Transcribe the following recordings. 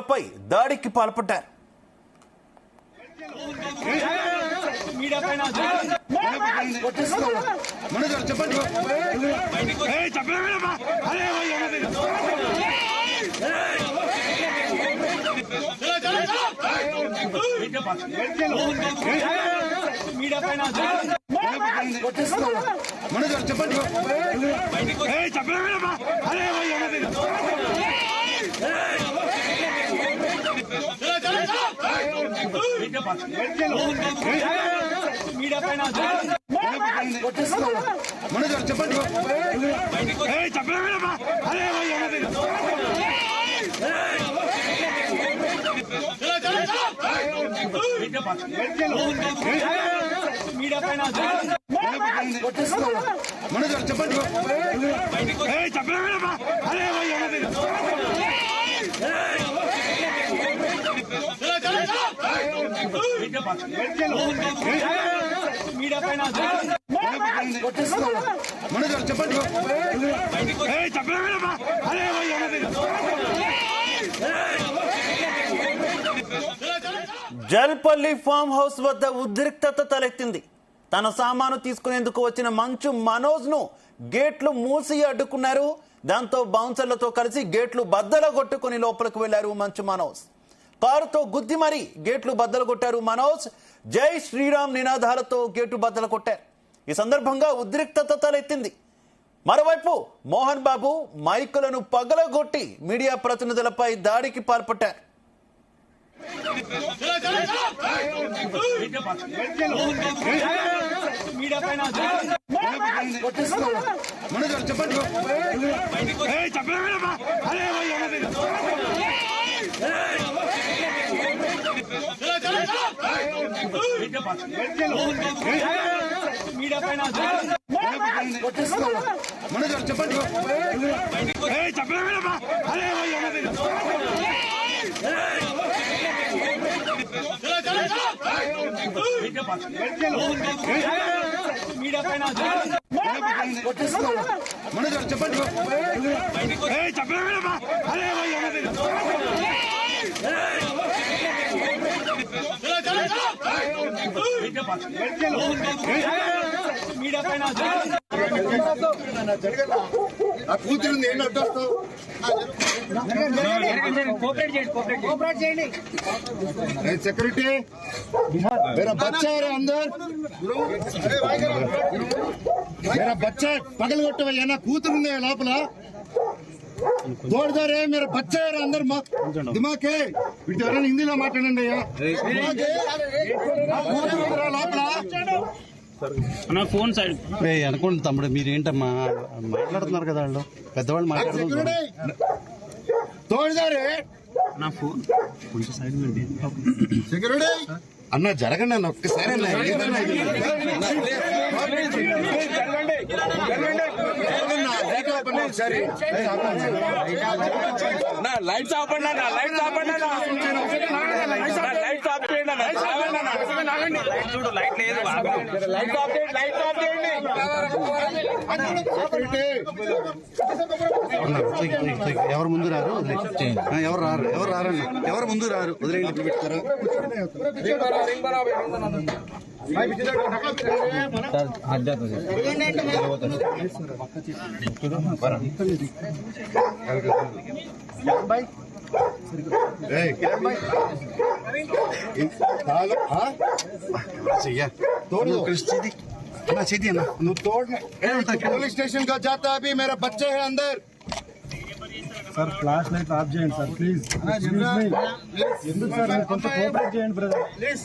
ప్రతినిధులపై దాడికి పాల్పడ్డారు. Jalpally farm house వద్ద ఉద్రిక్తత తలెత్తింది. తన సామాను తీసుకునేందుకు వచ్చిన మంచు మనోజ్ ను గేట్లు మూసి అడ్డుకున్నారు. దాంతో బౌన్సర్లతో కలిసి గేట్లు బద్దలగొట్టుకుని లోపలికి వెళ్లారు మంచు మనోజ్. కారుతో గుద్ది మరీ గేట్లు బద్దలగొట్టారు మనోజ్. జై శ్రీరామ్ నినాదాలతో గేటు బద్దలు కొట్టారు. ఈ సందర్భంగా ఉద్రిక్తత తలెత్తింది. మరోవైపు మోహన్ బాబు మైకులను పగలగొట్టి మీడియా ప్రతినిధులపై దాడికి పాల్పడ్డారు. కూతురుంది ఏంటి అడ్డొస్తావు सिक्योरिटी मेरा बच्चा है अंदर मेरा बच्चा पगल कोट्टे ना कूतरू लोपल तोड़दारे मेरा बच्चा है अंदर दिमाग हिंदी माట్లాడండి ఫోన్ సైడ్ అనుకోండి తమ్ముడు మీరేంటమ్మా మాట్లాడుతున్నారు కదా వాళ్ళు పెద్దవాళ్ళు మాట్లాడుతున్నారు తోడదారే నా ఫోన్ కొంచెం సైడ్ సెక్యూరిటీ అన్న జరగండి అన్న ఒక్కసారి లైట్స్ ఆపండి అన్న లైట్స్ ఆపండి అన్న లైట్స్ ఆఫ్ చేయండి అన్న చూడు లైట్ లేదు లైట్స్ ఆఫ్ చేయండి లైట్స్ ఆఫ్ చేయండి ఎవరు ముందు రారు ఎవరు రారు ఎవరు రారన్న ఎవరు ముందు రారు వదిలేయండి పెడతారు पुलिस स्टेशन का जाता अभी मेरा बच्चे है अंदर सर फ्लैश लाइट ऑफ చేయండి सर प्लीज ఎందుకు సార్ మీరు కొంచెం కోఆపరేట్ చేయండి బ్రదర్ ప్లీజ్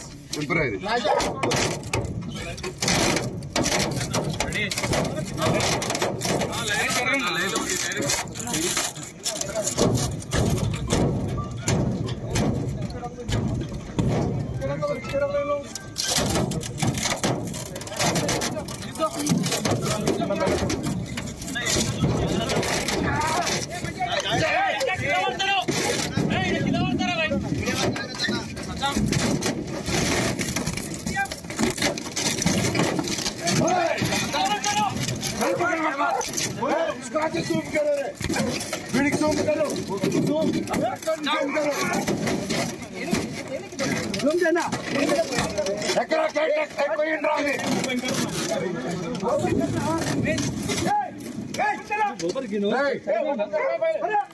వీడికి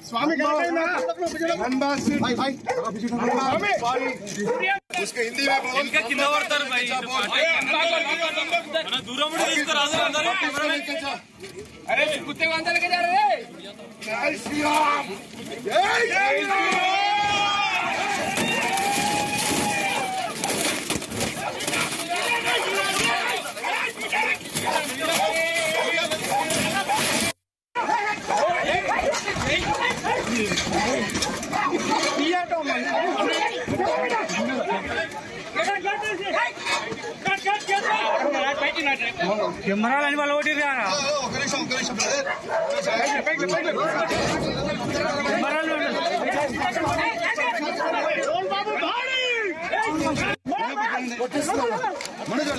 स्वामी उसके हिंदी में दूर अरे कुत्ते को अंदर लेके जा रहे हैं। जय श्री राम, जय श्री राम। కెమెరా అని వాళ్ళు ఓటి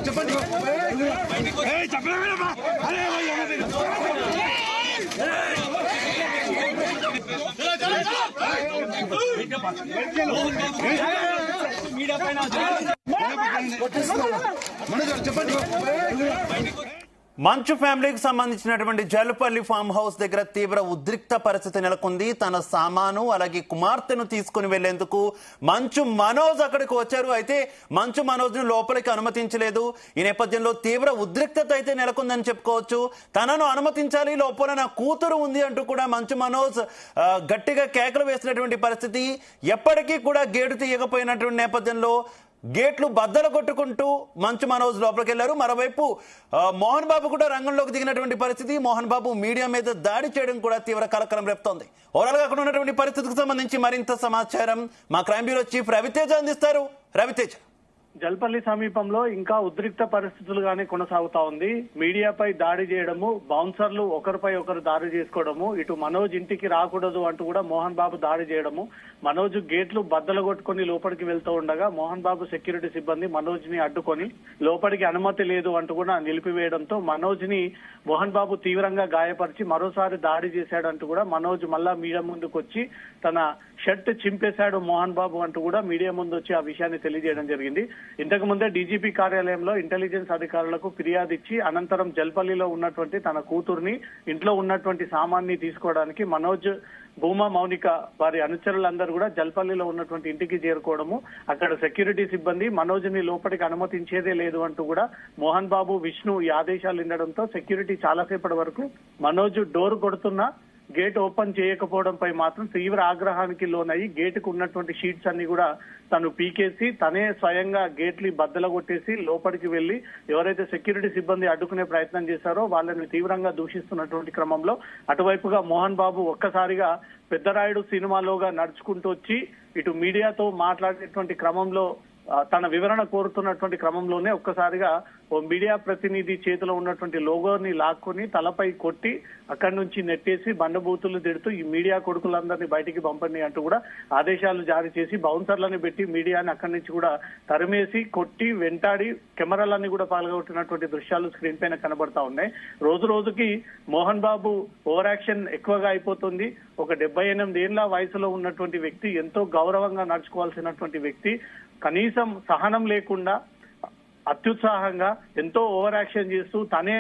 చెప్పండి మీడియా పైన చెప్పండి మంచు ఫ్యామిలీకి సంబంధించినటువంటి జల్పల్లి ఫామ్ హౌస్ దగ్గర తీవ్ర ఉద్రిక్త పరిస్థితి నెలకొంది. తన సామాను అలాగే కుమార్తెను తీసుకుని వెళ్లేందుకు మంచు మనోజ్ అక్కడికి వచ్చారు. అయితే మంచు మనోజ్ ను లోపలికి అనుమతించలేదు. ఈ నేపథ్యంలో తీవ్ర ఉద్రిక్తత అయితే నెలకొందని చెప్పుకోవచ్చు. తనను అనుమతించాలి, లోపల నా కూతురు ఉంది అంటూ కూడా మంచు మనోజ్ గట్టిగా కేకలు వేసినటువంటి పరిస్థితి. ఎప్పటికీ కూడా గేటు తీయకపోయినటువంటి నేపథ్యంలో గేట్లు బద్దలు కొట్టుకుంటూ మంచు మనోజ్ లోపలికి వెళ్లారు. మరోవైపు మోహన్ బాబు కూడా రంగంలోకి దిగినటువంటి పరిస్థితి. మోహన్ బాబు మీడియా మీద దాడి చేయడం కూడా తీవ్ర కలకలం రేపుతోంది. ఓవరాల్ గా అక్కడ ఉన్నటువంటి పరిస్థితికి సంబంధించి మరింత సమాచారం మా క్రైమ్ బ్యూరో చీఫ్ రవితేజ అందిస్తారు. రవితేజ. జల్పల్లి సమీపంలో ఇంకా ఉద్రిక్త పరిస్థితులుగానే కొనసాగుతా ఉంది. మీడియాపై దాడి చేయడము, బౌన్సర్లు ఒకరిపై ఒకరు దాడి చేసుకోవడము, ఇటు మనోజ్ ఇంటికి రాకూడదు అంటూ కూడా మోహన్ బాబు దాడి చేయడము, మనోజ్ గేట్లు బద్దలు కొట్టుకుని లోపలికి వెళ్తూ ఉండగా మోహన్ బాబు సెక్యూరిటీ సిబ్బంది మనోజ్ ని అడ్డుకొని లోపలికి అనుమతి లేదు అంటూ కూడా నిలిపివేయడంతో మనోజ్ ని మోహన్ బాబు తీవ్రంగా గాయపరిచి మరోసారి దాడి చేశాడంటూ కూడా మనోజ్ మళ్ళా మీడియా ముందుకు వచ్చి తన షర్ట్ చింపేశాడు మోహన్ బాబు అంటూ కూడా మీడియా ముందు వచ్చి ఆ విషయాన్ని తెలియజేయడం జరిగింది. ఇంతకు ముందే డీజీపీ కార్యాలయంలో ఇంటెలిజెన్స్ అధికారులకు ఫిర్యాదు ఇచ్చి అనంతరం జల్పల్లిలో ఉన్నటువంటి తన కూతుర్ని, ఇంట్లో ఉన్నటువంటి సామాన్ని తీసుకోవడానికి మనోజ్, భూమా, మౌనిక వారి అనుచరులందరూ కూడా జల్పల్లిలో ఉన్నటువంటి ఇంటికి చేరుకోవడము, అక్కడ సెక్యూరిటీ సిబ్బంది మనోజ్ ని లోపలికి అనుమతించేదే లేదు అంటూ కూడా మోహన్ బాబు, విష్ణు ఈ ఆదేశాలు ఉండడంతో సెక్యూరిటీ చాలాసేపటి వరకు మనోజ్ డోర్ కొడుతున్నా గేట్ ఓపెన్ చేయకపోవడంపై మాత్రం తీవ్ర ఆగ్రహానికి లోనయ్యి గేటుకు ఉన్నటువంటి షీట్స్ అన్ని కూడా తను పీకేసి తనే స్వయంగా గేట్లు బద్దలు కొట్టేసి లోపలికి వెళ్లి ఎవరైతే సెక్యూరిటీ సిబ్బంది అడ్డుకునే ప్రయత్నం చేశారో వాళ్ళని తీవ్రంగా దూషిస్తున్నటువంటి క్రమంలో అటువైపుగా మోహన్ బాబు ఒక్కసారిగా పెద్దరాయుడు సినిమాలోగా నడుచుకుంటూ వచ్చి ఇటు మీడియాతో మాట్లాడేటువంటి క్రమంలో తన వివరణ కోరుతున్నటువంటి క్రమంలోనే ఒక్కసారిగా ఓ మీడియా ప్రతినిధి చేతిలో ఉన్నటువంటి లోగోని లాక్కొని తలపై కొట్టి అక్కడి నుంచి నెట్టేసి బండబూతులు తిడుతూ ఈ మీడియా కొడుకులందరినీ బయటికి పంపండి అంటూ కూడా ఆదేశాలు జారీ చేసి బౌన్సర్లని పెట్టి మీడియాని అక్కడి నుంచి కూడా తరిమేసి కొట్టి వెంటాడి కెమెరాలన్నీ కూడా పాల్గొట్టినటువంటి దృశ్యాలు స్క్రీన్ పైన కనబడతా ఉన్నాయి. రోజు రోజుకి మోహన్ బాబు ఓవర్ యాక్షన్ ఎక్కువగా అయిపోతుంది. ఒక 78 ఏళ్ల వయసులో ఉన్నటువంటి వ్యక్తి, ఎంతో గౌరవంగా నడుచుకోవాల్సినటువంటి వ్యక్తి, కనీసం సహనం లేకుండా అత్యుత్సాహంగా ఎంతో ఓవర్ యాక్షన్ చేస్తూ తనే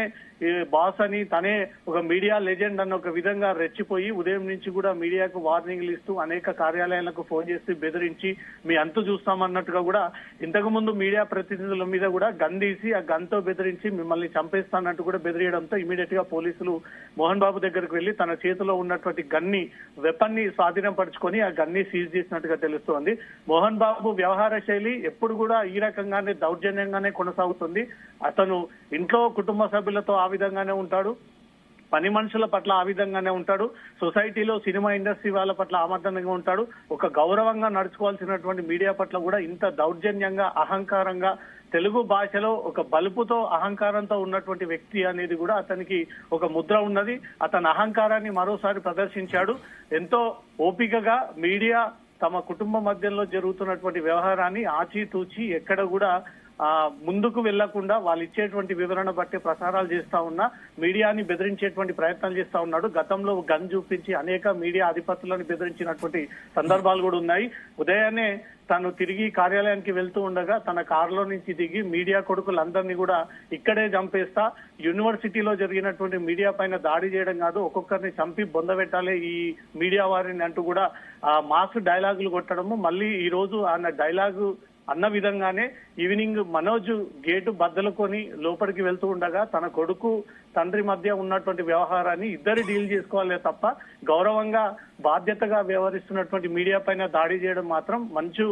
బాస్ అని, తనే ఒక మీడియా లెజెండ్ అన్న ఒక విధంగా రెచ్చిపోయి ఉదయం నుంచి కూడా మీడియాకు వార్నింగ్లు ఇస్తూ అనేక కార్యాలయాలకు ఫోన్ చేసి బెదిరించి మీ అంతు చూస్తామన్నట్టుగా కూడా ఇంతకు ముందు మీడియా ప్రతినిధుల మీద కూడా గన్ తీసి ఆ గన్తో బెదిరించి మిమ్మల్ని చంపేస్తానంటూ కూడా బెదిరియడంతో ఇమీడియట్ గా పోలీసులు మోహన్ బాబు దగ్గరకు వెళ్లి తన చేతిలో ఉన్నటువంటి గన్ని, వెపన్ ని స్వాధీనం పరుచుకొని ఆ గన్ని సీజ్ చేసినట్టుగా తెలుస్తోంది. మోహన్ బాబు వ్యవహార శైలి ఎప్పుడు కూడా ఈ రకంగానే దౌర్జన్యంగానే కొనసాగుతుంది. అతను ఇంట్లో కుటుంబ సభ్యులతో ఆ విధంగానే ఉంటాడు, పని మనుషుల పట్ల ఆ విధంగానే ఉంటాడు, సొసైటీలో సినిమా ఇండస్ట్రీ వాళ్ళ పట్ల ఆమర్దంగా ఉంటాడు. ఒక గౌరవంగా నడుచుకోవాల్సినటువంటి మీడియా పట్ల కూడా ఇంత దౌర్జన్యంగా, అహంకారంగా, తెలుగు భాషలో ఒక బలుపుతో అహంకారంతో ఉన్నటువంటి వ్యక్తి అనేది కూడా అతనికి ఒక ముద్ర ఉన్నది. అతని అహంకారాన్ని మరోసారి ప్రదర్శించాడు. ఎంతో ఓపికగా మీడియా తమ కుటుంబ మధ్యలో జరుగుతున్నటువంటి వ్యవహారాన్ని ఆచితూచి ఎక్కడ కూడా ముందుకు వెళ్లకుండా వాళ్ళు ఇచ్చేటువంటి వివరణ బట్టి ప్రసారాలు చేస్తా ఉన్నా మీడియాని బెదిరించేటువంటి ప్రయత్నాలు చేస్తా ఉన్నాడు. గతంలో గన్ చూపించి అనేక మీడియా అధిపతులను బెదిరించినటువంటి సందర్భాలు కూడా ఉన్నాయి. ఉదయాన్నే తను తిరిగి కార్యాలయానికి వెళ్తూ ఉండగా తన కారులో నుంచి దిగి మీడియా కొడుకులందరినీ కూడా ఇక్కడే చంపేస్తా, యూనివర్సిటీలో జరిగినటువంటి మీడియా పైన దాడి చేయడం కాదు, ఒక్కొక్కరిని చంపి బొందబెట్టాలి ఈ మీడియా వారిని అంటూ కూడా మాస్ డైలాగులు కొట్టడము. మళ్ళీ ఈ రోజు ఆయన డైలాగు అన్న విధంగానే ఈవినింగ్ మనోజ్ గేటు బద్దలుకొని లోపలికి వెళ్తూ ఉండగా తన కొడుకు తండ్రి మధ్య ఉన్నటువంటి వ్యవహారాన్ని ఇద్దరు డీల్ చేసుకోవాలే తప్ప గౌరవంగా బాధ్యతగా వ్యవహరిస్తున్నటువంటి మీడియా పైన దాడి చేయడం మాత్రం మంచు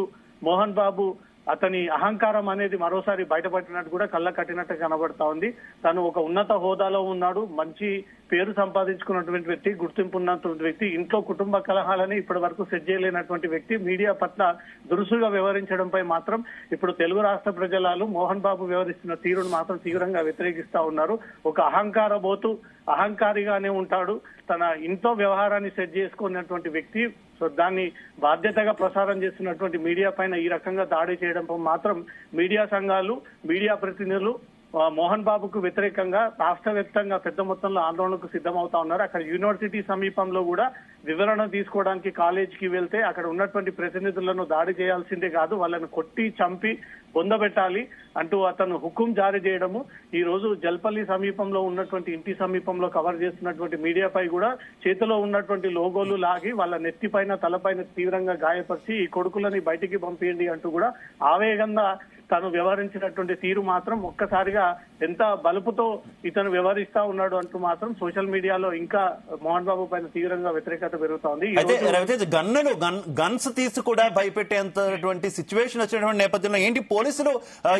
మోహన్ బాబు అతని అహంకారం అనేది మరోసారి బయటపడినట్టు కూడా కళ్ళ కట్టినట్టు కనబడతా ఉంది. తను ఒక ఉన్నత హోదాలో ఉన్నాడు, మంచి పేరు సంపాదించుకున్నటువంటి వ్యక్తి, గుర్తింపు ఉన్నటువంటి వ్యక్తి, ఇంట్లో కుటుంబ కలహాలని ఇప్పటి వరకు సెట్ చేయలేనటువంటి వ్యక్తి మీడియా పట్ల దురుసుగా వ్యవహరించడంపై మాత్రం ఇప్పుడు తెలుగు రాష్ట్ర ప్రజలు మోహన్ బాబు వ్యవహరిస్తున్న తీరును మాత్రం తీవ్రంగా వ్యతిరేకిస్తా ఉన్నారు. ఒక అహంకారబోతు అహంకారిగానే ఉంటాడు, తన ఇంట్లో వ్యవహారాన్ని సెట్ చేసుకున్నటువంటి వ్యక్తి. సో దాన్ని బాధ్యతగా ప్రసారం చేస్తున్నటువంటి మీడియా పైన ఈ రకంగా దాడి చేయడం మాత్రం మీడియా సంఘాలు, మీడియా ప్రతినిధులు మోహన్ బాబుకు వ్యతిరేకంగా రాష్ట్ర వ్యాప్తంగా పెద్ద మొత్తంలో ఆందోళనకు సిద్ధమవుతా ఉన్నారు. అక్కడ యూనివర్సిటీ సమీపంలో కూడా వివరణ తీసుకోవడానికి కాలేజీకి వెళ్తే అక్కడ ఉన్నటువంటి ప్రతినిధులను దాడి చేయాల్సిందే కాదు, వాళ్ళను కొట్టి చంపి బొందబెట్టాలి అంటూ అతను హుకుం జారీ చేయడము. ఈ రోజు జల్పల్లి సమీపంలో ఉన్నటువంటి ఇంటి సమీపంలో కవర్ చేస్తున్నటువంటి మీడియాపై కూడా చేతిలో ఉన్నటువంటి లోగోలు లాగి వాళ్ళ నెత్తిపైన తలపైన తీవ్రంగా గాయపరిచి ఈ కొడుకులని బయటికి పంపియండి అంటూ కూడా ఆవేగంగా తను వ్యవహరించినటువంటి తీరు మాత్రం ఒక్కసారిగా ఎంత బలుపుతో ఇతను వ్యవహరిస్తా ఉన్నాడు అంటూ మాత్రం సోషల్ మీడియాలో ఇంకా మోహన్ బాబు పైన తీవ్రంగా వ్యతిరేకత పెరుగుతోంది. అయితే రవితేజ్ గన్స్ తీసి కూడా భయపెట్టేంతటువంటి సిచ్యువేషన్ వచ్చినటువంటి నేపథ్యంలో ఏంటి పోలీసులు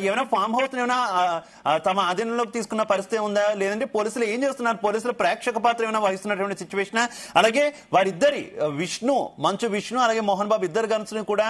ఏమైనా ఫామ్ హౌస్ ఏమైనా తమ అధీనంలోకి తీసుకున్న పరిస్థితి ఉందా, లేదంటే పోలీసులు ఏం చేస్తున్నారు, పోలీసులు ప్రేక్షక పాత్ర ఏమైనా వహిస్తున్నటువంటి సిచ్యువేషన్? అలాగే వారిద్దరి మంచు విష్ణు అలాగే మోహన్ బాబు ఇద్దరు గన్స్ ని కూడా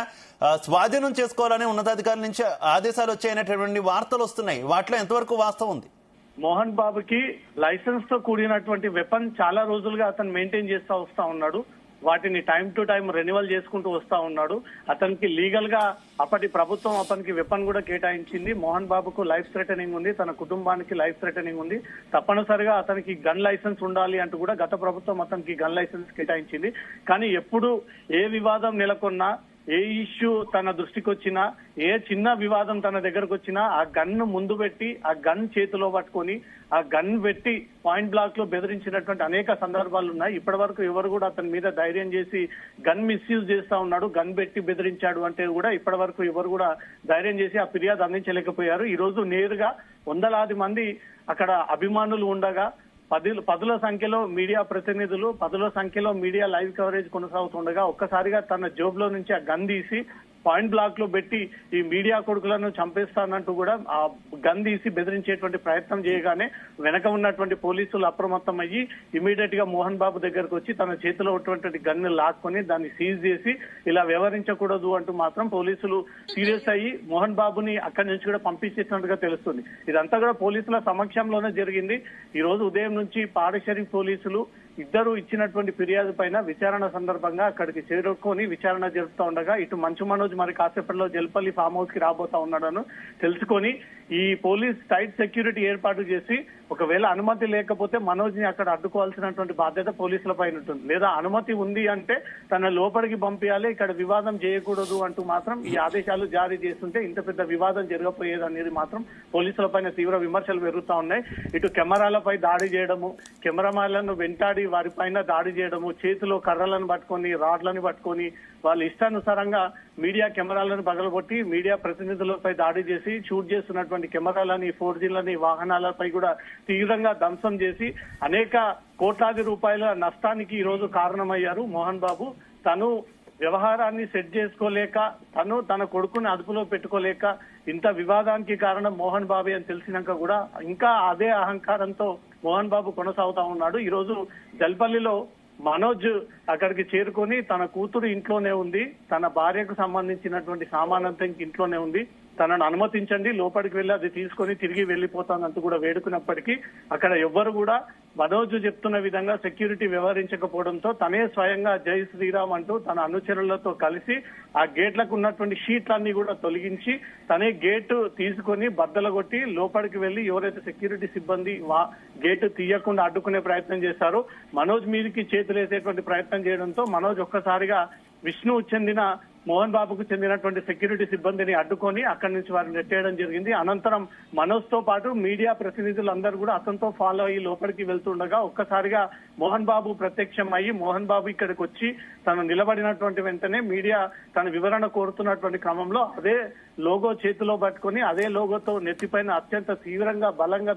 స్వాధీనం చేసుకోవాలని ఉన్నతాధికారుల నుంచి ఆదేశాలు వచ్చాయనేటటువంటి వార్తలు వస్తున్నాయి. వాటిలో ఎంతవరకు వాస్తవం ఉంది? మోహన్ బాబుకి లైసెన్స్ తో కూడినటువంటి వెపన్ చాలా రోజులుగా అతను మెయింటైన్ చేస్తా వస్తా ఉన్నాడు. వాటిని టైం టు టైం రెన్యువల్ చేసుకుంటూ వస్తా ఉన్నాడు. అతనికి లీగల్ గా అప్పటి ప్రభుత్వం అతనికి వెపన్ కూడా కేటాయించింది. మోహన్ బాబుకు లైఫ్ థ్రెటనింగ్ ఉంది, తన కుటుంబానికి లైఫ్ థ్రెటనింగ్ ఉంది. తప్పనిసరిగా అతనికి గన్ లైసెన్స్ ఉండాలి అంటూ కూడా గత ప్రభుత్వం అతనికి గన్ లైసెన్స్ కేటాయించింది. కానీ ఎప్పుడు ఏ వివాదం నెలకొన్నా, ఏ ఇష్యూ తన దృష్టికి వచ్చినా, ఏ చిన్న వివాదం తన దగ్గరకు వచ్చినా ఆ గన్ ముందు పెట్టి ఆ గన్ చేతిలో పట్టుకొని ఆ గన్ పెట్టి పాయింట్ బ్లాక్ లో బెదిరించినటువంటి అనేక సందర్భాలు ఉన్నాయి. ఇప్పటి వరకు ఎవరు కూడా అతని మీద ధైర్యం చేసి గన్ మిస్యూజ్ చేస్తా ఉన్నాడు, గన్ పెట్టి బెదిరించాడు అంటే కూడా ఇప్పటి వరకు ఎవరు కూడా ధైర్యం చేసి ఆ ఫిర్యాదు అందించలేకపోయారు. ఈ రోజు నేరుగా వందలాది మంది అక్కడ అభిమానులు ఉండగా పదుల సంఖ్యలో మీడియా ప్రతినిధులు, పదుల సంఖ్యలో మీడియా లైవ్ కవరేజ్ కొనసాగుతుండగా ఒక్కసారిగా తన జోబులో నుంచి ఆ గన్ తీసి పాయింట్ బ్లాక్ లో పెట్టి ఈ మీడియా కొడుకులను చంపేస్తానంటూ కూడా ఆ గన్ తీసి బెదిరించేటువంటి ప్రయత్నం చేయగానే వెనక ఉన్నటువంటి పోలీసులు అప్రమత్తం అయ్యి ఇమీడియట్ గా మోహన్ బాబు దగ్గరకు వచ్చి తన చేతిలో ఉన్నటువంటి గన్ను లాక్కొని దాన్ని సీజ్ చేసి ఇలా వ్యవహరించకూడదు అంటూ మాత్రం పోలీసులు సీరియస్ అయ్యి మోహన్ బాబుని అక్కడి నుంచి కూడా పంపించేసినట్టుగా తెలుస్తుంది. ఇదంతా కూడా పోలీసుల సమక్షంలోనే జరిగింది. ఈ రోజు ఉదయం నుంచి పాడిషరీ పోలీసులు ఇద్దరు ఇచ్చినటువంటి ఫిర్యాదు పైన విచారణ సందర్భంగా అక్కడికి చేరుకొని విచారణ జరుపుతూ ఉండగా ఇటు మంచు మనోజ్ మరి కాసేపట్లో జల్పల్లి ఫామ్ హౌస్ కి రాబోతా ఉన్నాడని తెలుసుకొని ఈ పోలీస్ టైట్ సెక్యూరిటీ ఏర్పాటు చేసి ఒకవేళ అనుమతి లేకపోతే మనోజ్ ని అక్కడ అడ్డుకోవాల్సినటువంటి బాధ్యత పోలీసుల పైన ఉంటుంది. లేదా అనుమతి ఉంది అంటే తన లోపలికి పంపించాలి, ఇక్కడ వివాదం చేయకూడదు అంటూ మాత్రం ఈ ఆదేశాలు జారీ చేస్తుంటే ఇంత పెద్ద వివాదం జరగపోయేది అనేది మాత్రం పోలీసుల పైన తీవ్ర విమర్శలు పెరుగుతా ఉన్నాయి. ఇటు కెమెరాలపై దాడి చేయడము, కెమెరామెన్లను వెంటాడి వారిపైన దాడి చేయడము, చేతిలో కర్రలను పట్టుకొని రాడ్లను పట్టుకొని వాళ్ళ ఇష్టానుసారంగా మీడియా కెమెరాలను పగలగొట్టి మీడియా ప్రతినిధులపై దాడి చేసి షూట్ చేస్తున్నటువంటి కెమెరాలని, 4Gలని, వాహనాలపై కూడా తీవ్రంగా ధ్వంసం చేసి అనేక కోట్లాది రూపాయల నష్టానికి ఈ రోజు కారణమయ్యారు మోహన్ బాబు. తను వ్యవహారాన్ని సెట్ చేసుకోలేక, తను తన కొడుకుని అదుపులో పెట్టుకోలేక ఇంత వివాదానికి కారణం మోహన్ బాబే అని తెలిసినాక కూడా ఇంకా అదే అహంకారంతో మోహన్ బాబు కొనసాగుతా ఉన్నాడు. ఈ రోజు జల్పల్లిలో మనోజ్ అక్కడికి చేరుకొని తన కూతురు ఇంట్లోనే ఉంది, తన భార్యకు సంబంధించినటువంటి సామానంతా ఇంట్లోనే ఉంది. తనను అనుమతించండి, లోపలికి వెళ్ళి అది తీసుకొని తిరిగి వెళ్లిపోతానంటూ కూడా వేడుకున్నప్పటికీ అక్కడ ఎవ్వరు కూడా మనోజ్ చెప్తున్న విధంగా సెక్యూరిటీ వ్యవహరించకపోవడంతో తనే స్వయంగా జై శ్రీరామ్ అంటూ తన అనుచరులతో కలిసి ఆ గేట్లకు ఉన్నటువంటి షీట్లన్నీ కూడా తొలగించి తనే గేటు తీసుకొని బద్దలగొట్టి లోపలికి వెళ్లి ఎవరైతే సెక్యూరిటీ సిబ్బంది గేటు తీయకుండా అడ్డుకునే ప్రయత్నం చేశారో మనోజ్ మీదకి చేతులేసేటువంటి ప్రయత్నం చేయడంతో మనోజ్ ఒక్కసారిగా విష్ణు చెందిన మోహన్ బాబుకు చెందినటువంటి సెక్యూరిటీ సిబ్బందిని అడ్డుకొని అక్కడి నుంచి వారిని నెట్టేయడం జరిగింది. అనంతరం మనోజ్ తో పాటు మీడియా ప్రతినిధులందరూ కూడా అతనితో ఫాలో అయ్యి లోపలికి వెళ్తుండగా ఒక్కసారిగా మోహన్ బాబు ప్రత్యక్షం అయ్యి మోహన్ బాబు ఇక్కడికి వచ్చి తను నిలబడినటువంటి వెంటనే మీడియా తన వివరణ కోరుతున్నటువంటి క్రమంలో అదే లోగో చేతిలో పట్టుకొని అదే లోగోతో నెత్తిపైన అత్యంత తీవ్రంగా బలంగా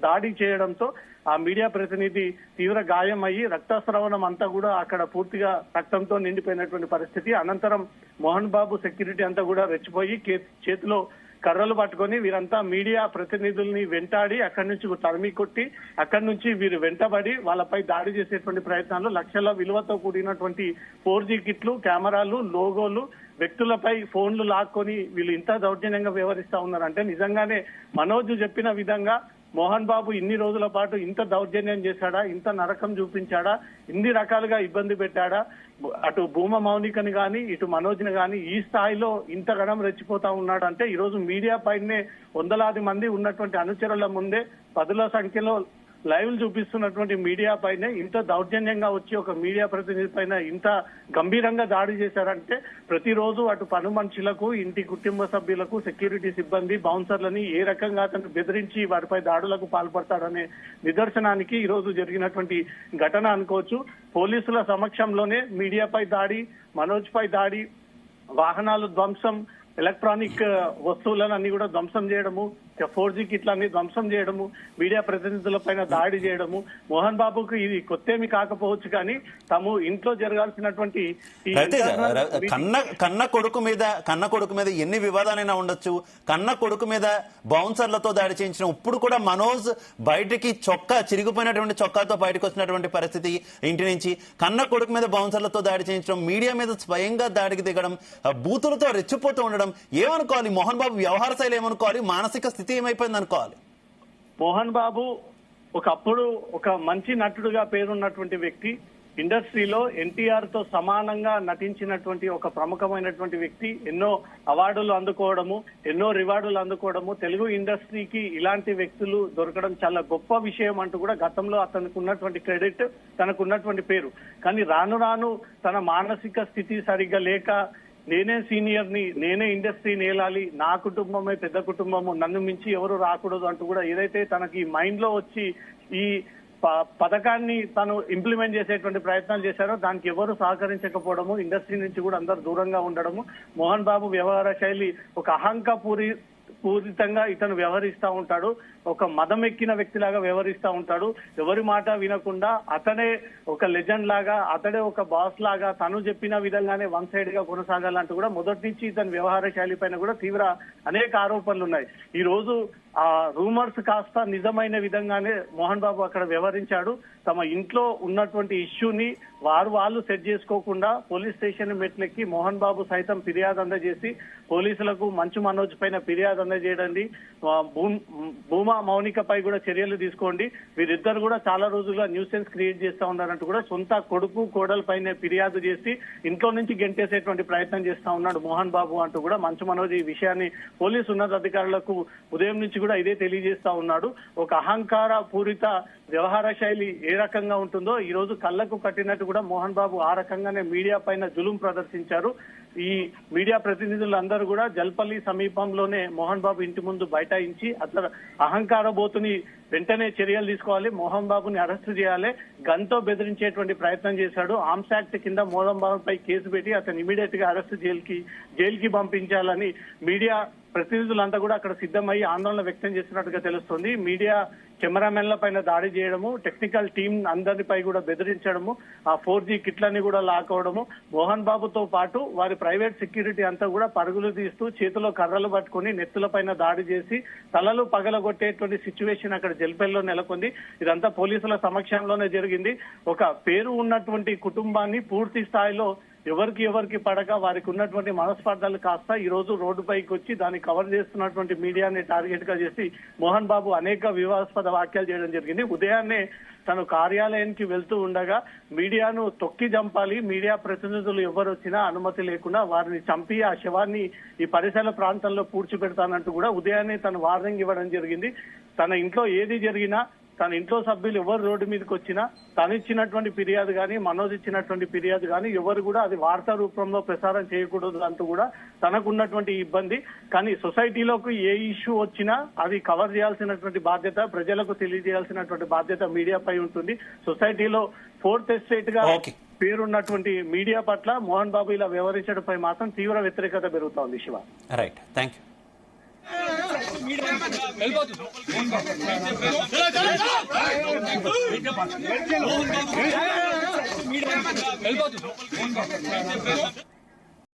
దాడి చేయడంతో ఆ మీడియా ప్రతినిధి తీవ్ర గాయం అయ్యి రక్తస్రవణం అంతా కూడా అక్కడ పూర్తిగా రక్తంతో నిండిపోయినటువంటి పరిస్థితి. అనంతరం మోహన్ బాబు సెక్యూరిటీ అంతా కూడా రెచ్చిపోయి చేతిలో కర్రలు పట్టుకొని వీరంతా మీడియా ప్రతినిధుల్ని వెంటాడి అక్కడి నుంచి తరిమి కొట్టి అక్కడి నుంచి వీరు వెంటబడి వాళ్ళపై దాడి చేసేటువంటి ప్రయత్నాలు లక్షల విలువతో కూడినటువంటి 4G కిట్లు, కెమెరాలు, లోగోలు, వ్యక్తులపై ఫోన్లు లాక్కొని వీళ్ళు ఇంత దౌర్జన్యంగా వ్యవహరిస్తా ఉన్నారంటే నిజంగానే మనోజ్ చెప్పిన విధంగా మోహన్ బాబు ఇన్ని రోజుల పాటు ఇంత దౌర్జన్యం చేశాడా, ఇంత నరకం చూపించాడా, ఇన్ని రకాలుగా ఇబ్బంది పెట్టాడా, అటు భూమా మౌనికని గాని ఇటు మనోజ్ని గాని ఈ స్థాయిలో ఇంత గణం రెచ్చిపోతా ఉన్నాడంటే ఈ రోజు మీడియా పైనే వందలాది మంది ఉన్నటువంటి అనుచరుల ముందే 10ల సంఖ్యలో లైవ్లు చూపిస్తున్నటువంటి మీడియా పైనే ఇంత దౌర్జన్యంగా వచ్చి ఒక మీడియా ప్రతినిధి పైన ఇంత గంభీరంగా దాడి చేశారంటే ప్రతిరోజు అటు పను మనుషులకు, ఇంటి కుటుంబ సభ్యులకు, సెక్యూరిటీ సిబ్బంది, బౌన్సర్లని ఏ రకంగా అతను బెదిరించి వారిపై దాడులకు పాల్పడతాడనే నిదర్శనానికి ఈ రోజు జరిగినటువంటి ఘటన అనుకోవచ్చు. పోలీసుల సమక్షంలోనే మీడియాపై దాడి, మనోజ్ పై దాడి, వాహనాలు ధ్వంసం, ఎలక్ట్రానిక్ వస్తువులను అన్ని కూడా ధ్వంసం చేయడము, 4G కిట్లన్నీ ధ్వంసం చేయడము, మీడియా ప్రతినిధుల పైన దాడి చేయడము. మోహన్ బాబుకు ఇది కొత్తేమి కాకపోవచ్చు కానీ తాము ఇంట్లో జరగాల్సినటువంటి కన్న కొడుకు మీద ఎన్ని వివాదాలైనా ఉండొచ్చు. కన్న కొడుకు మీద బౌన్సర్లతో దాడి చేయించిన ఇప్పుడు కూడా మనోజ్ బయటికి చిరిగిపోయినటువంటి చొక్కాతో బయటకు వచ్చినటువంటి పరిస్థితి ఇంటి నుంచి. కన్న కొడుకు మీద బౌన్సర్లతో దాడి చేయించడం, మీడియా మీద స్వయంగా దాడికి దిగడం, బూతులతో రెచ్చిపోతూ ఉండడం ఏమనుకోవాలి? మోహన్ బాబు వ్యవహార శైలి ఏమనుకోవాలి? మానసిక స్థితి ఏమైపోయింది అనుకోవాలి? మోహన్ బాబు ఒకప్పుడు ఒక మంచి నటుడుగా పేరున్నటువంటి వ్యక్తి, ఇండస్ట్రీలో ఎన్టీఆర్ తో సమానంగా నటించినటువంటి ఒక ప్రముఖమైనటువంటి వ్యక్తి, ఎన్నో అవార్డులు అందుకోవడము, ఎన్నో రివార్డులు అందుకోవడము, తెలుగు ఇండస్ట్రీకి ఇలాంటి వ్యక్తులు దొరకడం చాలా గొప్ప విషయం అంటూ కూడా గతంలో అతనికి ఉన్నటువంటి క్రెడిట్, తనకున్నటువంటి పేరు. కానీ రాను రాను తన మానసిక స్థితి సరిగ్గా లేక నేనే సీనియర్ని, నేనే ఇండస్ట్రీని ఏలాలి, నా కుటుంబమే పెద్ద కుటుంబము, నన్ను మించి ఎవరు రాకూడదు అంటూ కూడా ఏదైతే తనకి మైండ్ లో వచ్చి ఈ పథకాన్ని తను ఇంప్లిమెంట్ చేసేటువంటి ప్రయత్నాలు చేశారో దానికి ఎవరు సహకరించకపోవడము, ఇండస్ట్రీ నుంచి కూడా అందరు దూరంగా ఉండడము, మోహన్ బాబు వ్యవహార శైలి ఒక పూరితంగా ఇతను వ్యవహరిస్తా ఉంటాడు, ఒక మదం ఎక్కిన వ్యక్తిలాగా వ్యవహరిస్తా ఉంటాడు. ఎవరి మాట వినకుండా అతడే ఒక లెజెండ్ లాగా, అతడే ఒక బాస్ లాగా తను చెప్పిన విధంగానే వన్ సైడ్ గా కొనసాగాలంటూ కూడా మొదటి నుంచి ఇతని వ్యవహార శైలి పైన కూడా తీవ్ర అనేక ఆరోపణలు ఉన్నాయి. ఈ రోజు ఆ రూమర్స్ కాస్త నిజమైన విధంగానే మోహన్ బాబు అక్కడ వ్యవహరించాడు. తమ ఇంట్లో ఉన్నటువంటి ఇష్యూని వాళ్ళు సెట్ చేసుకోకుండా పోలీస్ స్టేషన్ మెట్లెక్కి మోహన్ బాబు సైతం ఫిర్యాదు అందజేసి పోలీసులకు మంచు మనోజ్ పైన ఫిర్యాదు అందజేయండి, భూమా మౌనికపై కూడా చర్యలు తీసుకోండి, వీరిద్దరు కూడా చాలా రోజులుగా న్యూసెన్స్ క్రియేట్ చేస్తా ఉన్నారంటూ కూడా సొంత కొడుకు కోడల పైన ఫిర్యాదు చేసి ఇంట్లో నుంచి గెంటేసేటువంటి ప్రయత్నం చేస్తా ఉన్నాడు మోహన్ బాబు అంటూ కూడా మంచు మనోజ్ ఈ విషయాన్ని పోలీసు ఉన్నతాధికారులకు ఉదయం నుంచి కూడా ఇదే తెలియజేస్తా ఉన్నాడు. ఒక అహంకార పూరిత వ్యవహార శైలి ఏ రకంగా ఉంటుందో ఈ రోజు కళ్లకు కట్టినట్టు కూడా మోహన్ బాబు ఆ రకంగానే మీడియా పైన జులుం ప్రదర్శించారు. ఈ మీడియా ప్రతినిధులందరూ కూడా జల్పల్లి సమీపంలోనే మోహన్ బాబు ఇంటి ముందు బైఠాయించి అతను అహంకార బోతుని వెంటనే చర్యలు తీసుకోవాలి, మోహన్ బాబుని అరెస్ట్ చేయాలి, గన్తో బెదిరించేటువంటి ప్రయత్నం చేశాడు. ఆర్మ్స్ యాక్ట్ కింద మోహన్ బాబుపై కేసు పెట్టి అతను ఇమీడియట్ గా అరెస్ట్ జైలుకి పంపించాలని మీడియా ప్రతినిధులంతా కూడా అక్కడ సిద్ధమయ్యి ఆందోళన వ్యక్తం చేస్తున్నట్టుగా తెలుస్తుంది. మీడియా కెమెరామెన్ల పైన దాడి చేయడము, టెక్నికల్ టీం అందరిపై కూడా బెదిరించడము, ఆ 4G కిట్లన్నీ కూడా లాక్కోవడము, మోహన్ బాబుతో పాటు వారి ప్రైవేట్ సెక్యూరిటీ అంతా కూడా పరుగులు తీస్తూ చేతిలో కర్రలు పట్టుకుని నెత్తుల పైన దాడి చేసి తలలు పగలగొట్టేటువంటి సిచ్యువేషన్ అక్కడ జల్పల్లో నెలకొంది. ఇదంతా పోలీసుల సమక్షంలోనే జరిగింది. ఒక పేరు ఉన్నటువంటి కుటుంబాన్ని పూర్తి స్థాయిలో ఎవరికి పడక వారికి ఉన్నటువంటి మనస్పర్ధలు కాస్త ఈ రోజు రోడ్డుపైకి వచ్చి దాన్ని కవర్ చేస్తున్నటువంటి మీడియాని టార్గెట్ గా చేసి మోహన్ బాబు అనేక వివాదాస్పద వ్యాఖ్యలు చేయడం జరిగింది. ఉదయాన్నే తను కార్యాలయానికి వెళ్తూ ఉండగా మీడియాను తొక్కి చంపాలి, మీడియా ప్రతినిధులు ఎవరు వచ్చినా అనుమతి లేకుండా వారిని చంపి ఆ శవాన్ని ఈ పరిసర ప్రాంతంలో పూడ్చిపెడతానంటూ కూడా ఉదయాన్నే తను వార్నింగ్ ఇవ్వడం జరిగింది. తన ఇంట్లో ఏది జరిగినా, తన ఇంట్లో సభ్యులు ఎవరు రోడ్డు మీదకి వచ్చినా తను ఇచ్చినటువంటి ఫిర్యాదు కానీ, మనోజ్ ఇచ్చినటువంటి ఫిర్యాదు కానీ ఎవరు కూడా అది వార్తా రూపంలో ప్రసారం చేయకూడదు అంటూ కూడా తనకున్నటువంటి ఇబ్బంది. కానీ సొసైటీలోకి ఏ ఇష్యూ వచ్చినా అది కవర్ చేయాల్సినటువంటి బాధ్యత, ప్రజలకు తెలియజేయాల్సినటువంటి బాధ్యత మీడియాపై ఉంటుంది. సొసైటీలో 4th ఎస్టేట్ గా పేరున్నటువంటి మీడియా పట్ల మోహన్ బాబు ఇలా వ్యవహరించడంపై మాత్రం తీవ్ర వ్యతిరేకత పెరుగుతోంది. Shiva, right, thank you. వెళ్ళిపోతుంది.